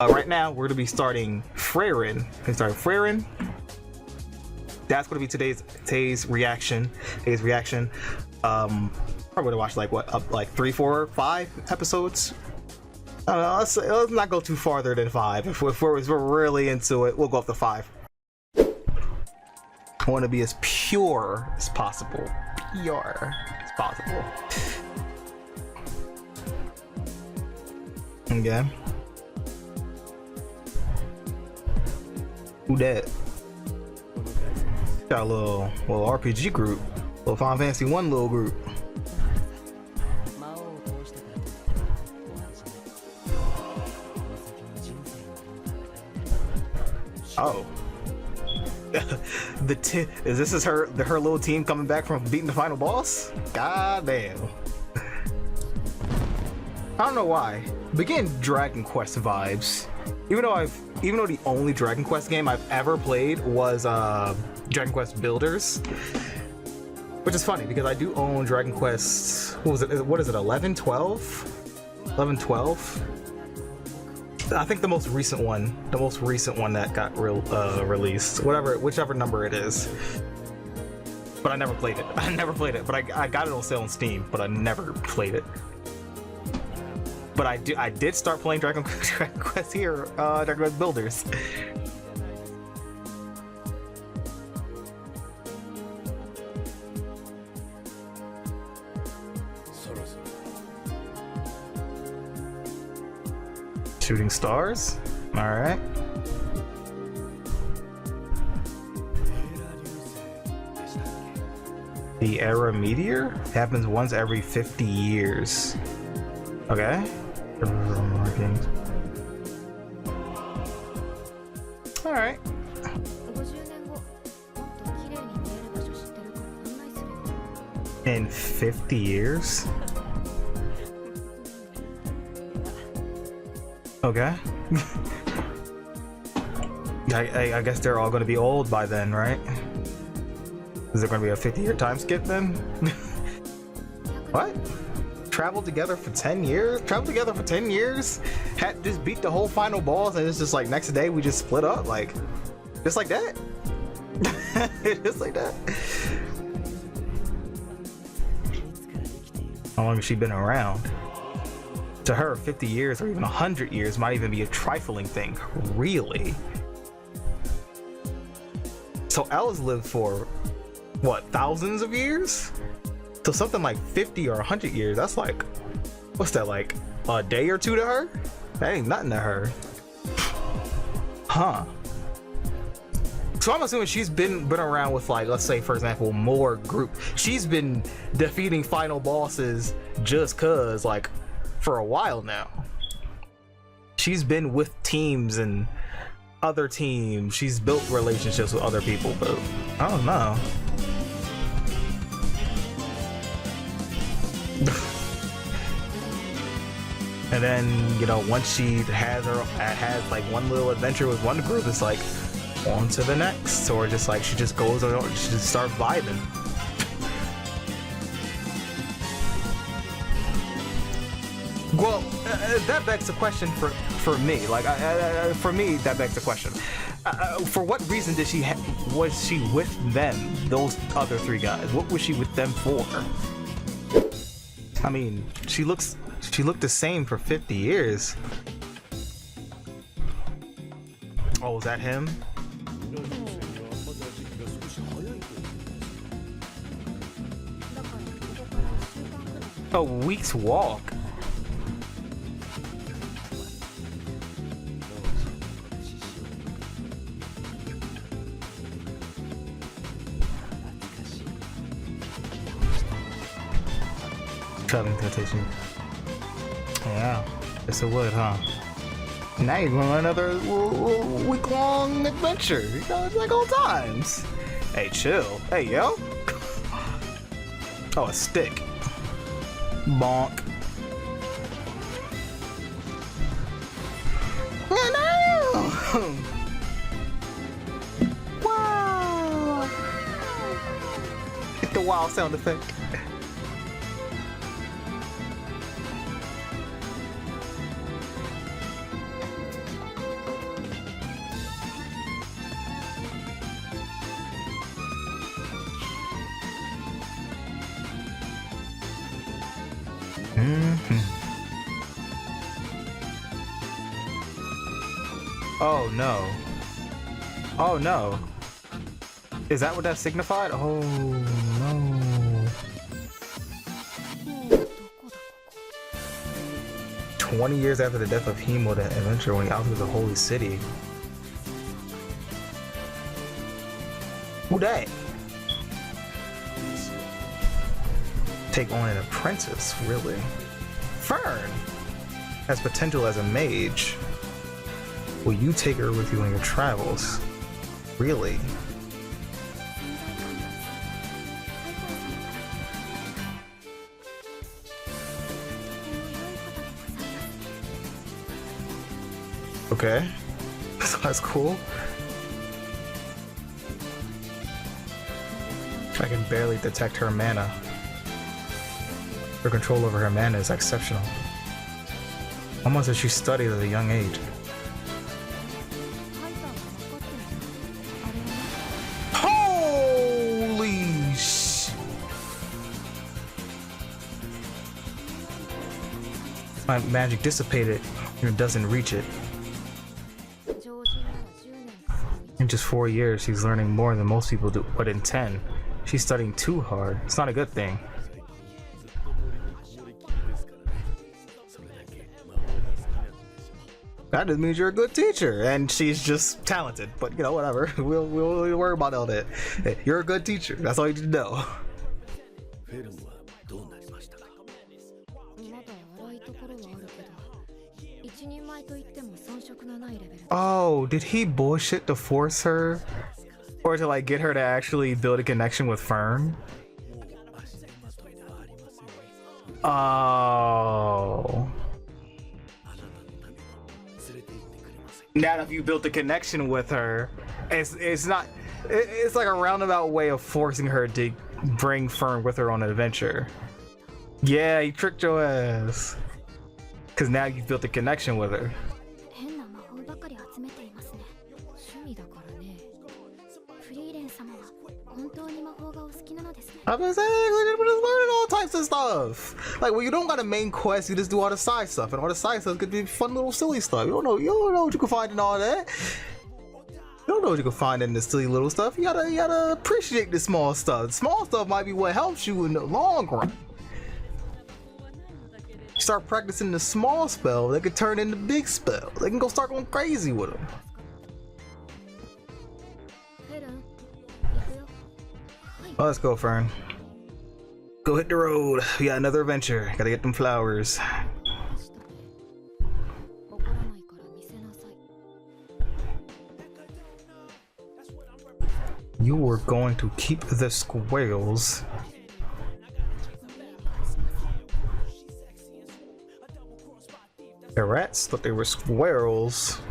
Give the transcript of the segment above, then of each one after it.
Right now, we're gonna be starting Frieren. That's gonna be today's reaction. Probably gonna watch like what, up like 3, 4, 5 episodes. I don't know. Let's not go too farther than 5. If we're really into it, we'll go up to 5. I want to be as pure as possible. Okay. Who that? Got a little RPG group, little Final Fantasy 1 little group. Oh. This is her little team coming back from beating the final boss? God damn. I don't know why. But getting Dragon Quest vibes. Even though the only Dragon Quest game I've ever played was Dragon Quest Builders. Which is funny because I do own Dragon Quest, what is it, 11, 12? 11, 12? I think the most recent one that got released, whichever number it is. But I never played it. But I got it on sale on Steam, but I never played it. But I did start playing Dragon Quest here, Dragon Quest Builders. Shooting stars? Alright. The Era Meteor happens once every 50 years. Okay. Alright. In 50 years? Okay. I guess they're all going to be old by then, right? Is there going to be a 50-year time skip then? What? Traveled together for 10 years? Had just beat the whole final boss and it's just like next day we just split up, like just like that? Just like that? How long has she been around? To her, 50 years or even 100 years might even be a trifling thing. Really? So Ella's lived for, what, thousands of years? So something like 50 or 100 years, that's like, what's that, like a day or two to her? That ain't nothing to her. Huh. So I'm assuming she's been around with, like, let's say for example, more group. She's been defeating final bosses just cause, like, for a while now. She's been with teams and other teams. She's built relationships with other people, but I don't know. And then, you know, once she has like one little adventure with one group, it's like on to the next, or just like she just goes on, she just starts vibing. Well, that begs the question for me. Like, for me, that begs the question. For what reason was she with them? Those other 3 guys. What was she with them for? I mean, she looked the same for 50 years. Oh, was that him? A week's walk. Traveling temptation. Yeah, yes it would, huh? Now you're going on another week-long adventure. You know, it's like old times. Hey, chill. Hey, yo. Oh, a stick. Bonk. No. Wow. Get the wild sound effect. Oh no. Oh no. Is that what that signified? Oh no. 20 years after the death of Himo, the adventure when he outed the holy city. Who that? Take on an apprentice, really? Frieren has potential as a mage. Will you take her with you on your travels? Really? Okay. That's cool. I can barely detect her mana. Her control over her mana is exceptional. Almost as she studied at a young age. Holy sh! My magic dissipated and it doesn't reach it. In just 4 years, she's learning more than most people do, but in 10, she's studying too hard. It's not a good thing. That just means you're a good teacher, and she's just talented. But you know, whatever. We'll worry about all that. Hey, you're a good teacher. That's all you need to know. Oh, did he bullshit to force her? Or to like get her to actually build a connection with Fern? Oh. Now that you built a connection with her, it's not, it's like a roundabout way of forcing her to bring Fern with her on an adventure. Yeah, you tricked your ass. Cause now you've built a connection with her. I'm just saying, we're just learning all types of stuff. Like, well, you don't got a main quest, you just do all the side stuff, and all the side stuff could be fun little silly stuff. You don't know what you can find in all that. You don't know what you can find in the silly little stuff. You gotta appreciate the small stuff. The small stuff might be what helps you in the long run. You start practicing the small spell, they could turn into big spell. They can go start going crazy with them. Oh, let's go, Fern. Go hit the road. We got another adventure. Gotta get them flowers. You were going to keep the squirrels. The rats thought they were squirrels.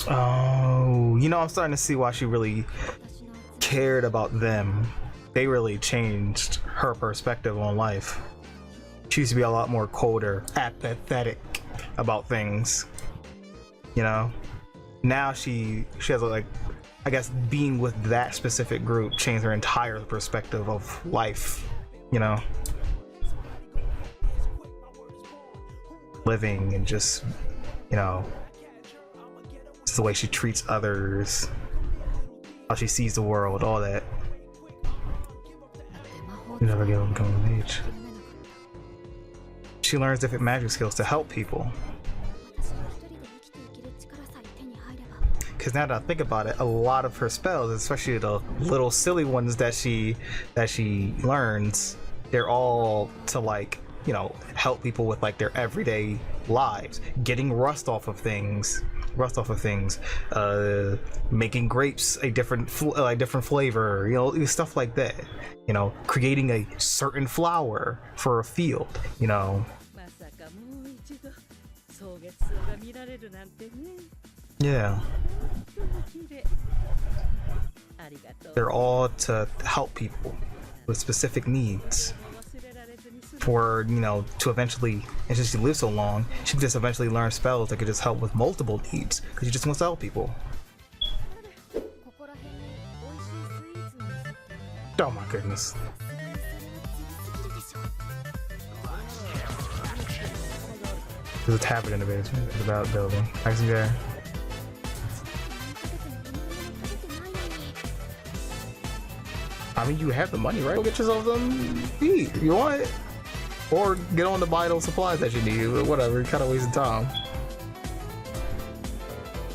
Oh, you know, I'm starting to see why she really cared about them. They really changed her perspective on life. She used to be a lot more colder, apathetic about things. You know? Now she has a, like, I guess being with that specific group changed her entire perspective of life, you know? Living and just, you know, the way she treats others, how she sees the world, all that. You never give up coming of age. She learns different magic skills to help people. Because now that I think about it, a lot of her spells, especially the little silly ones that she learns, they're all to, like, you know, help people with like their everyday lives, getting rust off of things, making grapes a different flavor, you know, stuff like that, you know, creating a certain flower for a field, you know. Yeah, they're all to help people with specific needs. For, you know, to eventually, and since she lives so long, she can just eventually learn spells that could just help with multiple needs, because she just wants to help people. Oh my goodness. There's a tablet in the basement. It's about building. Thanks, guy. I mean, you have the money, right? Go get yourself some eat. You want it? Or get on to buy those supplies that you need. Whatever. You're kind of wasting time.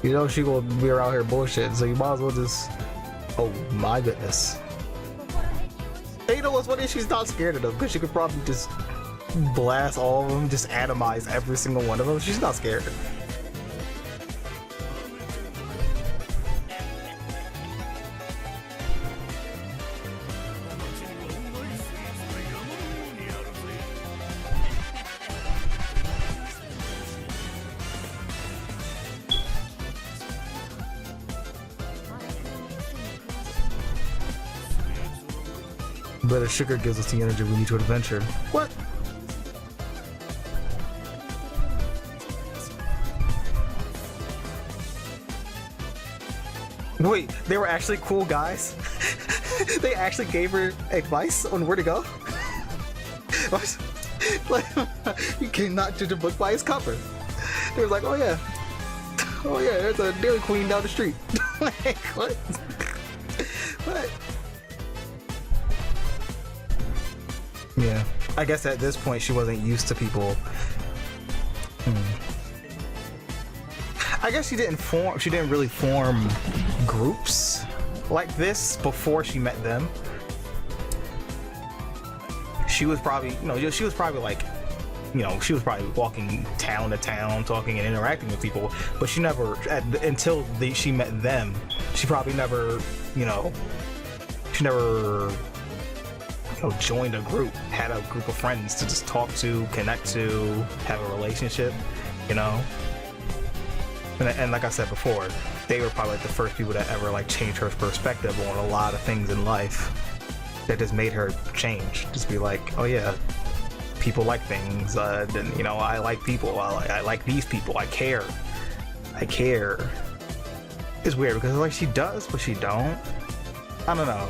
You know she gonna be around here bullshit, so you might as well just... Oh my goodness. And you know what's funny? She's not scared of them, because she could probably just blast all of them, just atomize every single one of them. She's not scared. But if sugar gives us the energy we need to adventure. What? Wait, they were actually cool guys? They actually gave her advice on where to go? What? Like, you cannot judge a book by its cover. They were like, oh yeah, there's a Dairy Queen down the street. Like, what? What? Yeah, I guess at this point she wasn't used to people. I guess she didn't really form groups like this before she met them. She was probably, she was probably like, she was probably walking town to town, talking and interacting with people, but she never, until she met them, she probably never, she never joined a group, had a group of friends to just talk to, connect to, have a relationship, And like I said before, they were probably like the first people that ever like changed her perspective on a lot of things in life. That just made her change. Just be like, oh yeah, people like things. Then I like people. I like these people. I care. It's weird because like she does, but she don't. I don't know.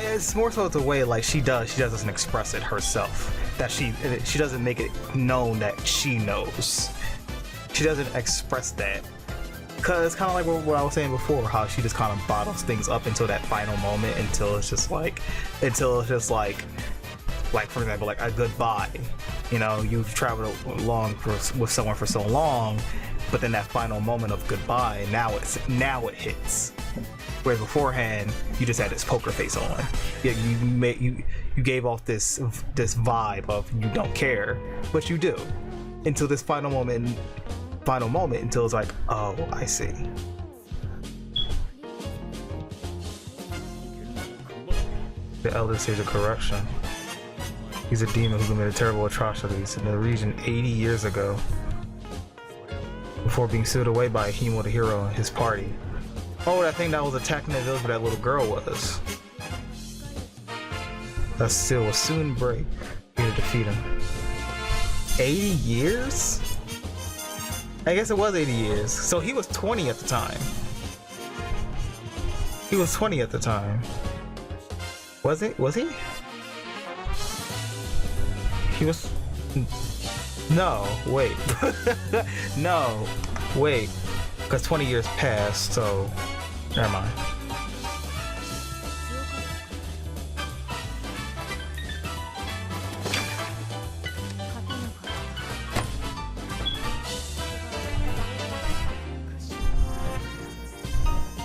It's more so the way like she doesn't express it herself. That she doesn't make it known that she knows. She doesn't express that. Cause it's kind of like what I was saying before, how she just kind of bottles things up until that final moment, until it's just like for example, like a goodbye. You've traveled along with someone for so long, but then that final moment of goodbye, now it hits. Whereas beforehand, you just had this poker face on. You gave off this vibe of you don't care, but you do, until this final moment, until it's like, oh, I see. The elder sage of corruption. He's a demon who committed terrible atrocities in the region 80 years ago, before being sealed away by Himo the hero and his party. Oh, that thing that was attacking the village where that little girl was. That seal will soon break. We need to defeat him. 80 years? I guess it was 80 years. So he was 20 at the time. He was 20 at the time. Was he? He was... No, wait. No, wait. Because 20 years passed, so... Never mind.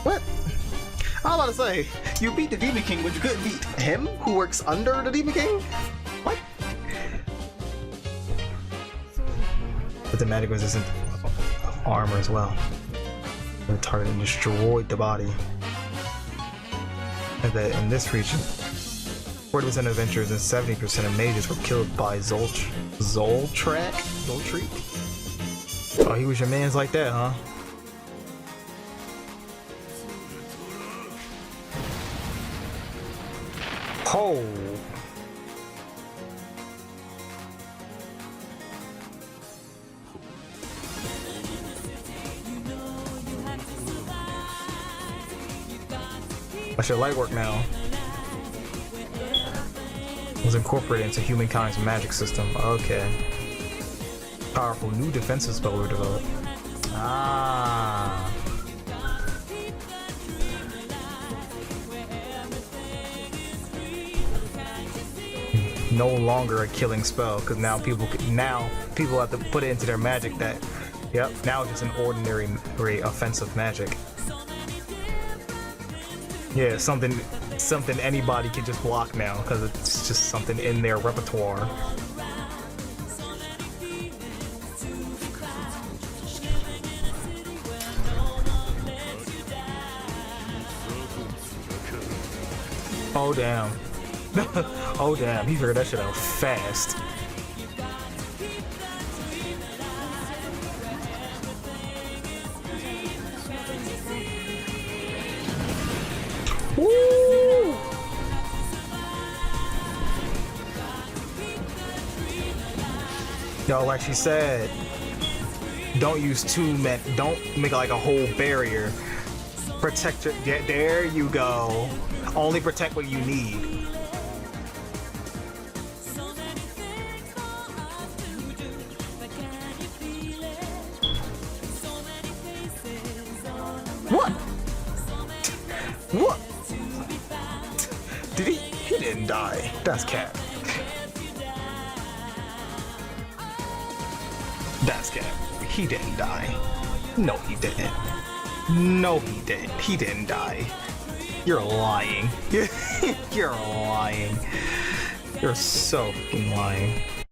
What? I was about to say, you beat the Demon King, but you couldn't beat him, who works under the Demon King? What? But the magic resistant armor as well. The target and destroyed the body. And that in this region, 40% of adventurers and 70% of mages were killed by Zoltreek? Oh, he was your man's like that, huh? Oh. That should light work now. Was incorporated into humankind's magic system. Okay. Powerful new defensive spell were developed. Ah. No longer a killing spell, because now people have to put it into their magic that, yep, now it's just an ordinary offensive magic. Yeah, something anybody can just block now, because it's just something in their repertoire. Oh damn. Oh damn, he figured that shit out fast. Woo! Yo, like she said, don't use don't make it like a whole barrier. Protect your, there you go. Only protect what you need. What? What? Did he? He didn't die. That's cap. That's cap. He didn't die. No, he didn't. No, he didn't. He didn't die. You're lying. You're lying. You're so fucking lying.